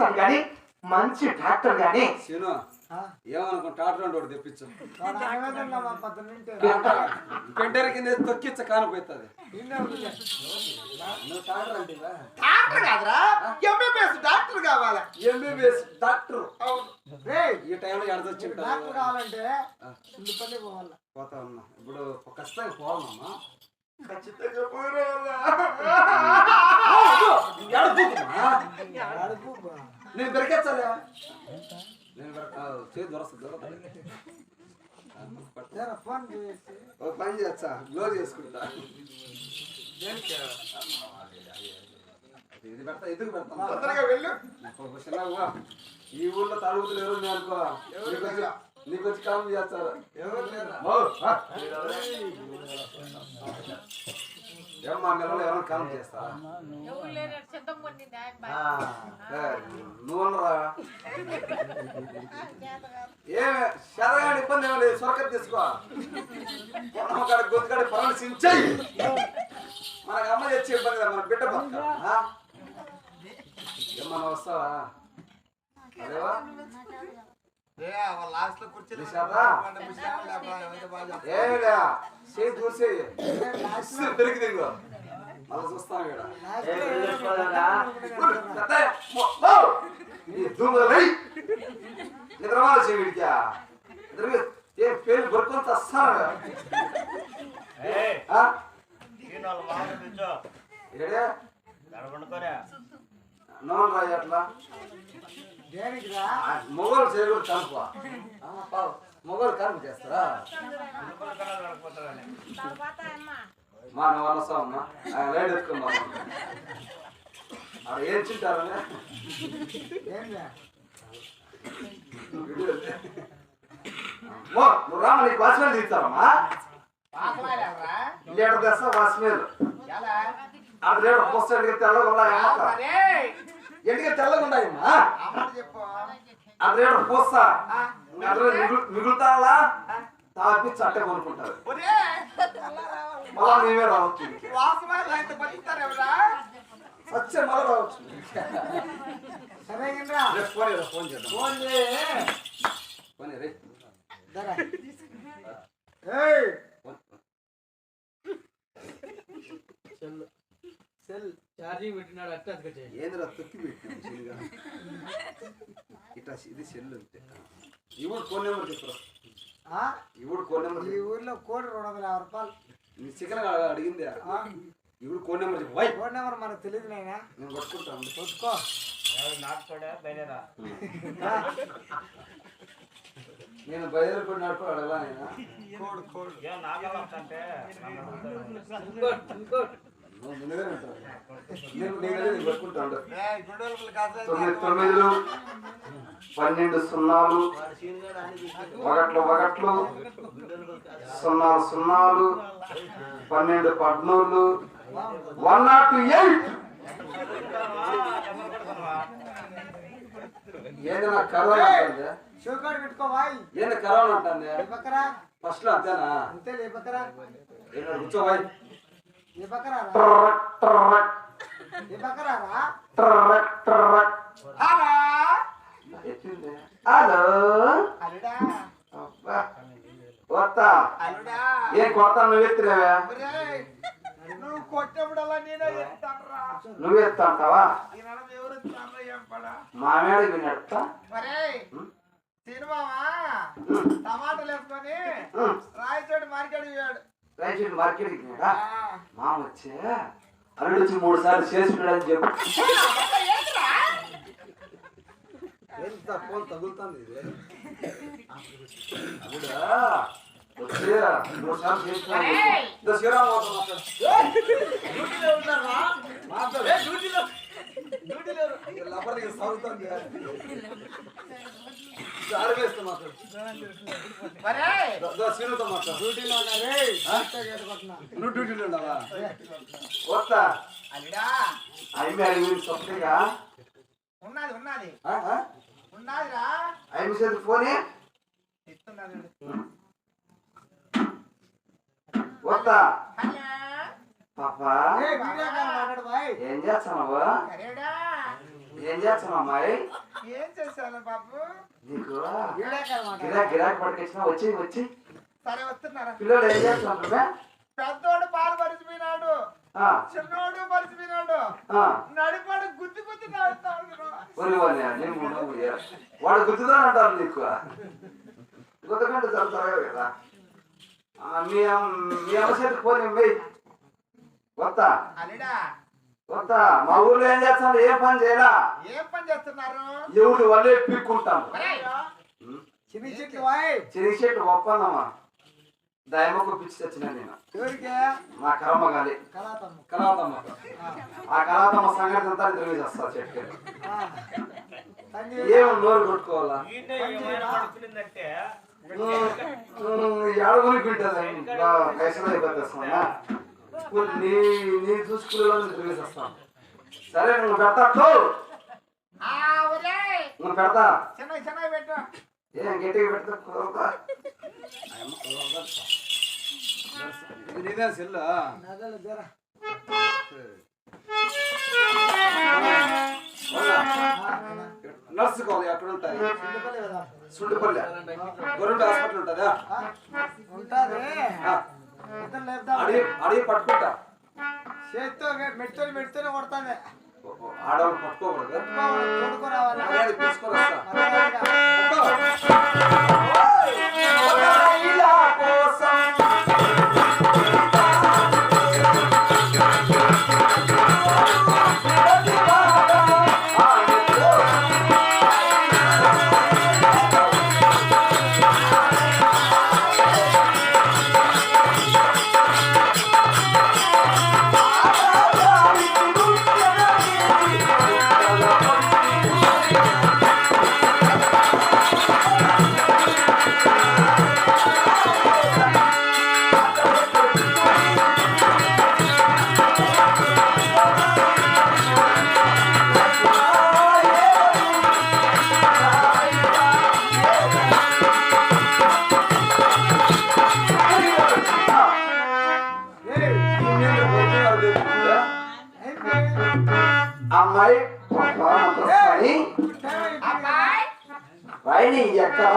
చూపిస్తాను కానీ మంచి డాక్టర్ గాని ఏమనుకో టాటర్ ఒకటి తెప్పించు పెంటరి కింద తొక్కిచ్చ కానిపోతుంది డాక్టర్ కావాలా ఎంబీబీఎస్ డాక్టర్ ఈ టైంలో ఎడదొచ్చి కావాలంటే పోతా ఉన్నా ఇప్పుడు ఖచ్చితంగా పోవాలమ్మా ఖచ్చితంగా నేను పెరికెచ్చాలే నేను చేతి దొరస్తుంది ఒక పని చేస్తా గ్లోజ్ చేసుకుంటా ఇది పెడతా ఎదుగు పెడతా వెళ్ళు ఈ ఊర్లో తరుగుతులు ఎవరు అనుకో నీకు వచ్చి కాలం చేస్తారు ఏమన్నా నెలలో ఎవరైనా కాలం చేస్తారా నువ్వురా ఏమే శరగాని ఇబ్బంది ఏమో లేదు సొరకాయ తీసుకో గొంతుకాడ పరామర్శించాయి మనకు అమ్మ తెచ్చి ఇబ్బంది కదా మన బిడ్డ బతుక ఏమన్నా వస్తావా అదేవా పెరిగి మళ్ళీ చూస్తాం నిద్రమాల చేవిడికా ఏ పేరు బొరుకుంత వస్తాను నోన్ రాజు అట్లా మొగలు చేయకూడదు కనుక మొగలు కనుక చేస్తారా మా నువ్వు వస్తావమ్మా లైట్ ఎత్తుకోమ్మా అక్కడ ఏం తింటారనే నువ్వు రామ నీకు వాచ్మేలు తీస్తారమ్మా లీటర్ తెస్తా వాచ్మేలు అది లీటర్ పోస్తా తెల్లగా ఎందుకే తెల్లగా ఉన్నాయమ్మా అది లీటర్ పోస్తా మిగులుతాలా తాపి చట్ట కొనుక్కుంటారు మళ్ళా మేమే రావచ్చు వచ్చే మళ్ళా రావచ్చు ఫోన్ చేద్దాం ఫోన్ రే సెల్ ఛార్జింగ్ పెట్టినాడు అట్లా ఏంద్రా తొక్కి పెట్టినా ఇట్లా ఇది సెల్ అంతే ఇవుడు ఫోన్ నెంబర్ చెప్పరా ఇవుడు ఫోన్ నెంబర్ ఈ ఊర్లో కోడి 250 రూపాయలు నీ చికెన్ అడిగింది ఇవుడు ఫోన్ నెంబర్ చెప్పు వై ఫోన్ నెంబర్ మనకు తెలియదు నాయనా నేను పట్టుకుంటాను పట్టుకో నేను బయలుదేరి నడుపు అడగా నేను ముందుగానే ఉంటాను నేను పట్టుకుంటాను 9 12 సున్నాలు 1 1 0 0 12 13 108 ఏదైనా కరోనా అంటుంది షోకాడు పెట్టుకోవాయి ఏంది కరోనా అంటుంది లేపకరా ఫస్ట్ లో అంతేనా అంతే లేపకరా ఏదో కూర్చోవాయి లేపకరా హలో అల్లుడా వస్తా అల్లుడా ఏం కొడతా నువ్వు ఎత్తిరావా నువ్వు కొట్టేప్పుడల్లా నేనే ఎత్తానరా నువ్వు ఎత్తా అంటావా ఎవరు మా మేడకి వినడతా సినిమావా టమాటాలు వేసుకొని రాయచోటి మార్కెట్ పోయాడు రాయచోటి మార్కెట్కి పోయాడా మామ వచ్చే అల్లుడు వచ్చి 3 సార్లు చేసుకున్నాడని చెప్పు ఎంత ఫోన్ తగులుతుంది ఇది అల్లుడా వచ్చే 3 సార్లు చేసుకున్నాడు శ్రీరామ్ సాగుతుంది నువ్వు డ్యూటీలో ఉన్నావా వస్తా సొప్పగా ఉన్నది ఉన్నదిరా అయిపోయింది ఫోనే వస్తా పాపా ఏం చేస్తున్నావు ఏం చేస్తావు అమ్మాయి? ఏం చేశాను బాబు? నీకు గిరాకీ పట్టుకొచ్చినా వచ్చి వచ్చి సరే వస్తున్నారా? పిల్లలు ఏం చేస్తున్నారు? పెద్దోడు పాలు మరిచిపోయినాడు, చిన్నోడు మరిచిపోయినాడు, నడిపాడు గుద్ది గుద్ది వాడు గుద్దుదా అంటారు నీకు గుద్దకంటే చదువుతారు కదా. మీ అమ్మ చేతి పోనీ వెయ్యి వస్తా వస్తా. మా ఊర్లో ఏం చేస్తాను? ఏ పని చేయరా? ఏం పని చేస్తున్నారు? ఎవడు వల్లే పీక్కుంటాను. చిన్ని చెట్టు ఒప్పందమ్మా దయమకు పిచ్చి తెచ్చిన నేను మా కరమ్మ గాలి కళాతమ్మ. ఆ కళాతమ్మ సంగతి అంతా తెలియజేస్తా చెట్టు ఏమో నోరు కొట్టుకోవాలా ఏడగొనిపింటది కైసలు అయిపోతున్నా నీ చూసుకునే తెలియజేస్తాను. సరే నువ్వు పెడతా నువ్వు పెడతా చిన్న పెట్టు. ఏం గట్టిగా పెడతా నీదే సెల్ నర్సు కావాలి అక్కడ ఉంటాయి. సుండిపల్లి గవర్నమెంట్ హాస్పిటల్ ఉంటుందా? అడిగి పట్టుకుంటా. చేతితో మెడితోనే కొడతానే. ఆడవాళ్ళు పట్టుకోకూడదు. తోడుకోరావాలి. తీసుకొని వస్తా. అమ్మాయి రాయిని ఎక్కడ